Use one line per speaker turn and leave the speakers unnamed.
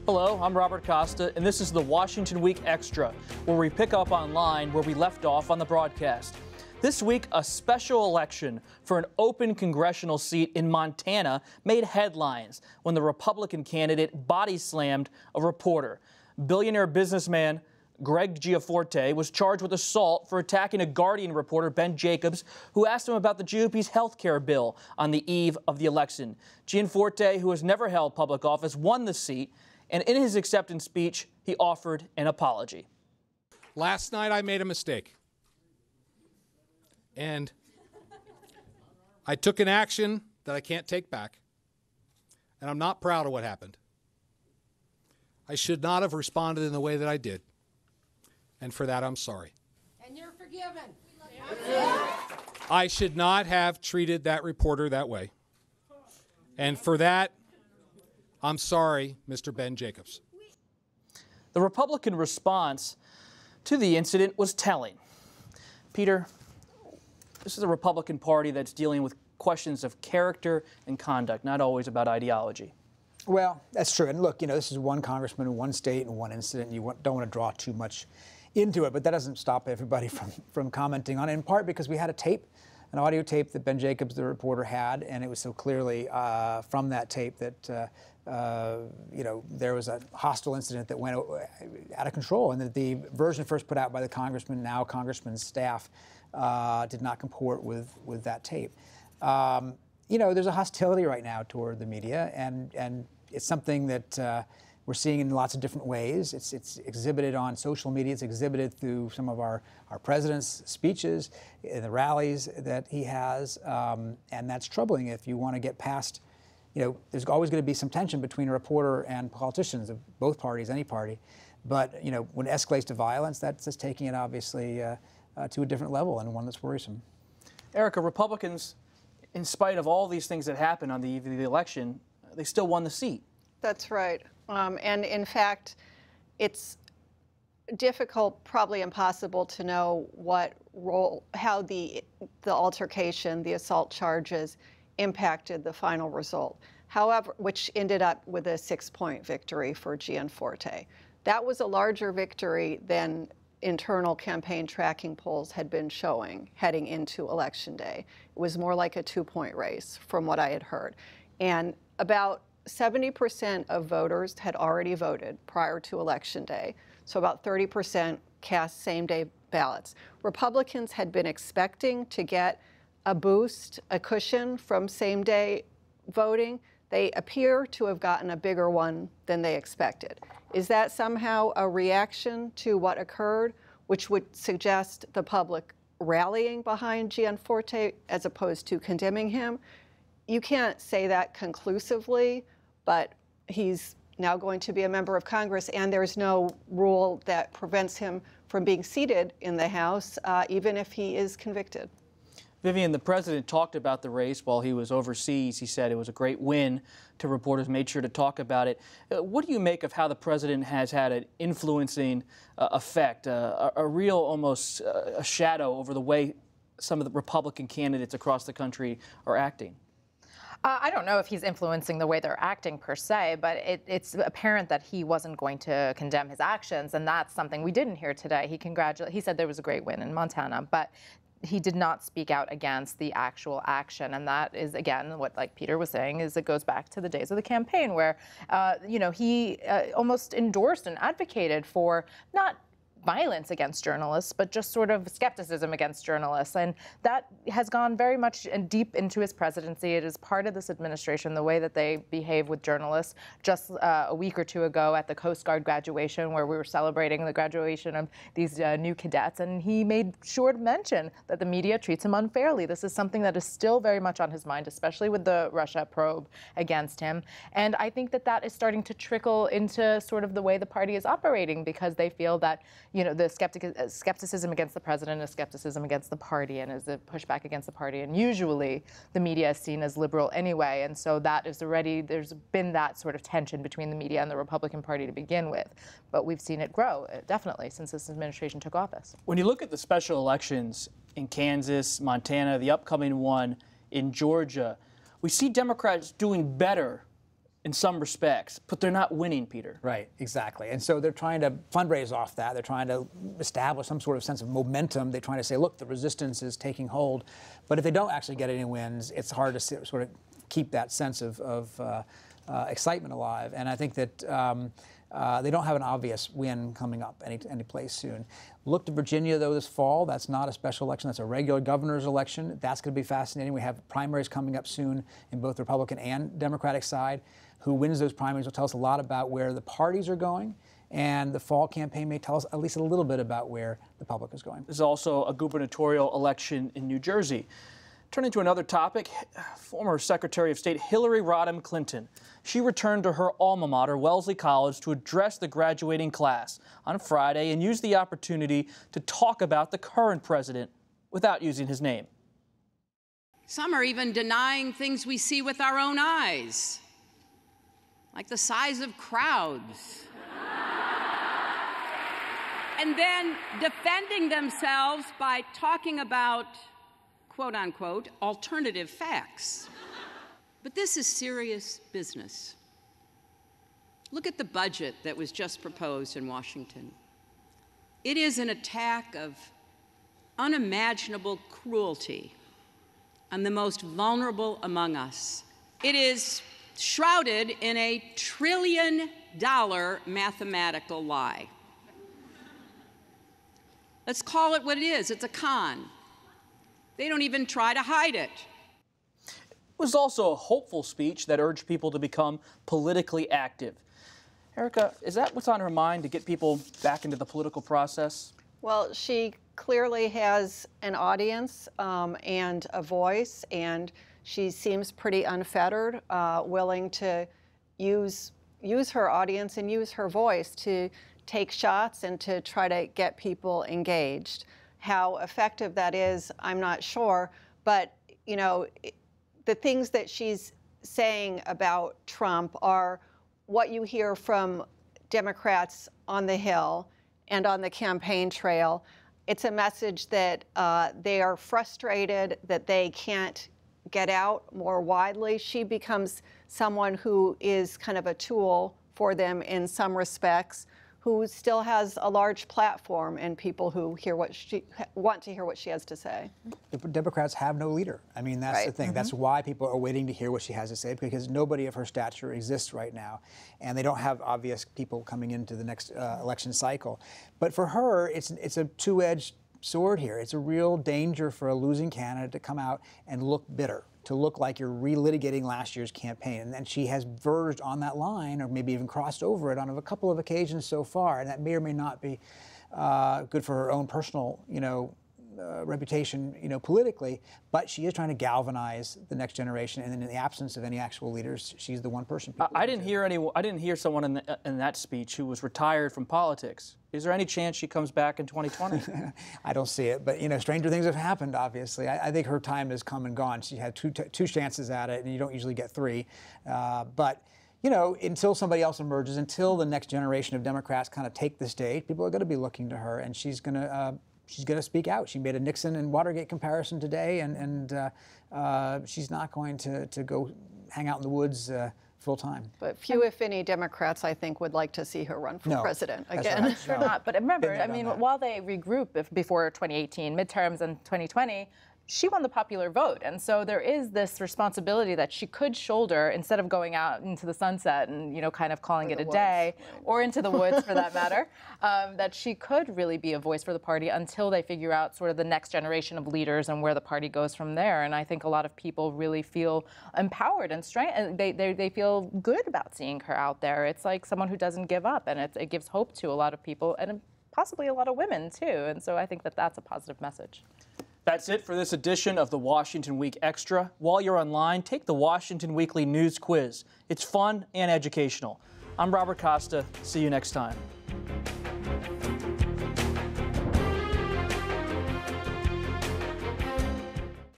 Hello, I'm Robert Costa, and this is the Washington Week Extra, where we pick up online where we left off on the broadcast. This week, a special election for an open congressional seat in Montana made headlines when the Republican candidate body-slammed a reporter. Billionaire businessman Greg Gianforte was charged with assault for attacking a Guardian reporter, Ben Jacobs, who asked him about the GOP's health care bill on the eve of the election. Gianforte, who has never held public office, won the seat, and in his acceptance speech, he offered an apology.
Last night, I made a mistake. And I took an action that I can't take back. And I'm not proud of what happened. I should not have responded in the way that I did. And for that, I'm sorry.
And you're forgiven.
I should not have treated that reporter that way. And for that, I'm sorry, Mr. Ben Jacobs.
The Republican response to the incident was telling. Peter, this is a Republican Party that's dealing with questions of character and conduct, not always about ideology.
Well, that's true. And look, this is one congressman in one state and one incident. And you don't want to draw too much into it, but that doesn't stop everybody from commenting on it, in part because we had an audio tape that Ben Jacobs, the reporter, had, and it was so clearly from that tape that there was a hostile incident that went out of control, and that the version first put out by the congressman, now congressman's staff, did not comport with that tape. There's a hostility right now toward the media, and it's something that we're seeing in lots of different ways. It's exhibited on social media. It's exhibited through some of our president's speeches, in the rallies that he has, and that's troubling if you want to get past. There's always going to be some tension between a reporter and politicians of both parties, any party. But, when it escalates to violence, that's just taking it, obviously, to a different level, and one that's worrisome.
Erica, Republicans, in spite of all these things that happened on the eve of the election, they still won the seat.
That's right. And in fact, it's difficult, probably impossible to know how the altercation, the assault charges impacted the final result. However, which ended up with a 6-point victory for Gianforte. That was a larger victory than internal campaign tracking polls had been showing heading into Election Day. It was more like a 2-point race from what I had heard. And about 70% of voters had already voted prior to Election Day, so about 30% cast same-day ballots. Republicans had been expecting to get a boost, a cushion from same-day voting. They appear to have gotten a bigger one than they expected. Is that somehow a reaction to what occurred, which would suggest the public rallying behind Gianforte as opposed to condemning him? You can't say that conclusively, but he's now going to be a member of Congress, and there's no rule that prevents him from being seated in the House, even if he is convicted.
Vivian, the president talked about the race while he was overseas. He said it was a great win to reporters, made sure to talk about it. What do you make of how the president has had an influencing effect, a real almost a shadow over the way some of the Republican candidates across the country are acting?
I don't know if he's influencing the way they're acting per se, but it's apparent that he wasn't going to condemn his actions, and that's something we didn't hear today. He said there was a great win in Montana, but he did not speak out against the actual action. And that is, again, what, like Peter was saying, is it goes back to the days of the campaign where, he almost endorsed and advocated for not violence against journalists, but just sort of skepticism against journalists. And that has gone very much deep into his presidency. It is part of this administration, the way that they behave with journalists. Just a week or two ago at the Coast Guard graduation, where we were celebrating the graduation of these new cadets, and he made sure to mention that the media treats him unfairly. This is something that is still very much on his mind, especially with the Russia probe against him. And I think that that is starting to trickle into sort of the way the party is operating, because they feel that, the skepticism against the president is skepticism against the party and is a pushback against the party. And usually the media is seen as liberal anyway. And so that is already, there's been that sort of tension between the media and the Republican Party to begin with. But we've seen it grow, definitely, since this administration took office.
When you look at the special elections in Kansas, Montana, the upcoming one in Georgia, we see Democrats doing better in some respects, but they're not winning, Peter.
Right, exactly. And so they're trying to fundraise off that. They're trying to establish some sort of sense of momentum. They're trying to say, look, the resistance is taking hold. But if they don't actually get any wins, it's hard to sort of keep that sense of excitement alive. And I think that they don't have an obvious win coming up any place soon. Look to Virginia, though, this fall. That's not a special election. That's a regular governor's election. That's going to be fascinating. We have primaries coming up soon in both the Republican and Democratic side. Who wins those primaries will tell us a lot about where the parties are going. And the fall campaign may tell us at least a little bit about where the public is going.
There's also a gubernatorial election in New Jersey. Turning to another topic, former Secretary of State Hillary Rodham Clinton. She returned to her alma mater, Wellesley College, to address the graduating class on Friday and used the opportunity to talk about the current president without using his name.
Some are even denying things we see with our own eyes, like the size of crowds. And then defending themselves by talking about, quote unquote, alternative facts. But this is serious business. Look at the budget that was just proposed in Washington. It is an attack of unimaginable cruelty on the most vulnerable among us. It is shrouded in a $1 trillion mathematical lie. Let's call it what it is. It's a con. They don't even try to hide it.
It was also a hopeful speech that urged people to become politically active. Erica, is that what's on her mind, to get people back into the political process?
Well, she clearly has an audience and a voice, and she seems pretty unfettered, willing to use her audience and use her voice to take shots and to try to get people engaged. How effective that is, I'm not sure, but you know, the things that she's saying about Trump are what you hear from Democrats on the Hill and on the campaign trail. It's a message that they are frustrated that they can't get out more widely. She becomes someone who is kind of a tool for them in some respects, who still has a large platform and people who want to hear what she has to say.
The Democrats have no leader. I mean, that's
right.
the thing. That's why people are waiting to hear what she has to say, because nobody of her stature exists right now. And they don't have obvious people coming into the next election cycle. But for her, it's a two-edged sword here. It's a real danger for a losing candidate to come out and look bitter, to look like you're relitigating last year's campaign. And then she has verged on that line, or maybe even crossed over it on a couple of occasions so far. And that may or may not be good for her own personal, reputation, politically. But she is trying to galvanize the next generation. And in the absence of any actual leaders, she's the one person.
I didn't hear someone in that speech who was retired from politics. Is there any chance she comes back in 2020?
I don't see it, but stranger things have happened. Obviously, I think her time has come and gone. She had two chances at it, and you don't usually get three. But until somebody else emerges, until the next generation of Democrats kind of take the stage, people are going to be looking to her, and she's going to speak out. She made a Nixon and Watergate comparison today, and she's not going to go hang out in the woods full time.
But few, if any, Democrats, I think, would like to see her run for president again.
Right.
Sure not. But remember, while they regroup before 2018, midterms and 2020, she won the popular vote. And so there is this responsibility that she could shoulder instead of going out into the sunset and, kind of calling it a day, or into the woods for that matter, that she could really be a voice for the party until they figure out sort of the next generation of leaders and where the party goes from there. And I think a lot of people really feel empowered and strength. They feel good about seeing her out there. It's like someone who doesn't give up, and it gives hope to a lot of people, and possibly a lot of women too. And so I think that that's a positive message.
That's it for this edition of the Washington Week Extra. While you're online, take the Washington Weekly News Quiz. It's fun and educational. I'm Robert Costa. See you next time.